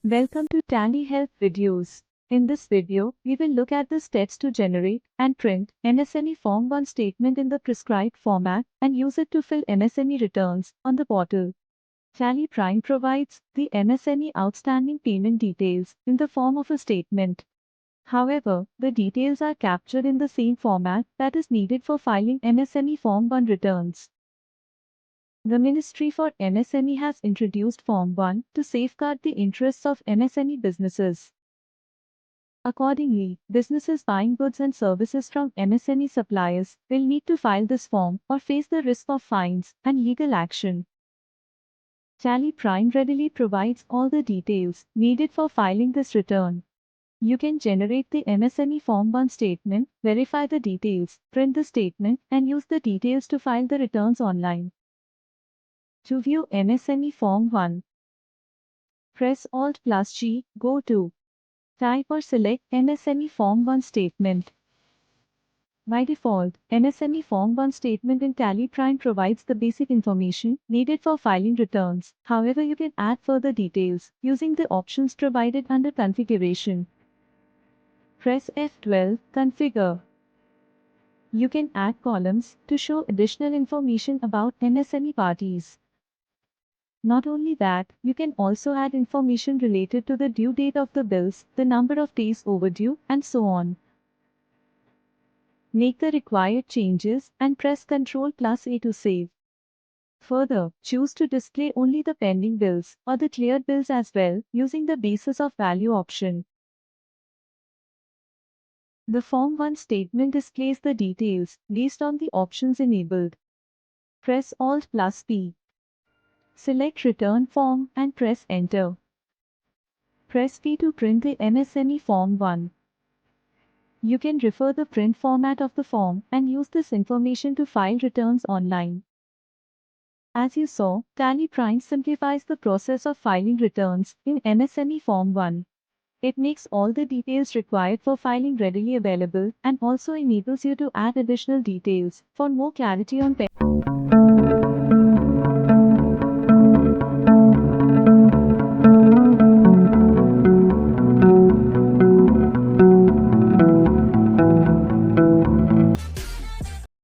Welcome to Tally Help videos. In this video, we will look at the steps to generate and print MSME Form 1 statement in the prescribed format and use it to fill MSME returns on the portal. Tally Prime provides the MSME outstanding payment details in the form of a statement. However, the details are captured in the same format that is needed for filing MSME Form 1 returns. The Ministry for MSME has introduced Form 1 to safeguard the interests of MSME businesses. Accordingly, businesses buying goods and services from MSME suppliers will need to file this form or face the risk of fines and legal action. Tally Prime readily provides all the details needed for filing this return. You can generate the MSME Form 1 statement, verify the details, print the statement, and use the details to file the returns online. To view MSME Form 1, press Alt+G, go to Type or select MSME Form 1 statement. By default, MSME Form 1 statement in Tally Prime provides the basic information needed for filing returns. However, you can add further details using the options provided under Configuration. Press F12, Configure. You can add columns to show additional information about MSME parties. Not only that, you can also add information related to the due date of the bills, the number of days overdue, and so on. Make the required changes and press Ctrl+A to save. Further, choose to display only the pending bills or the cleared bills as well using the basis of value option. The Form 1 statement displays the details based on the options enabled. Press Alt+P. Select Return Form and press Enter. Press P to print the MSME Form 1. You can refer the print format of the form and use this information to file returns online. As you saw, Tally Prime simplifies the process of filing returns in MSME Form 1. It makes all the details required for filing readily available and also enables you to add additional details for more clarity on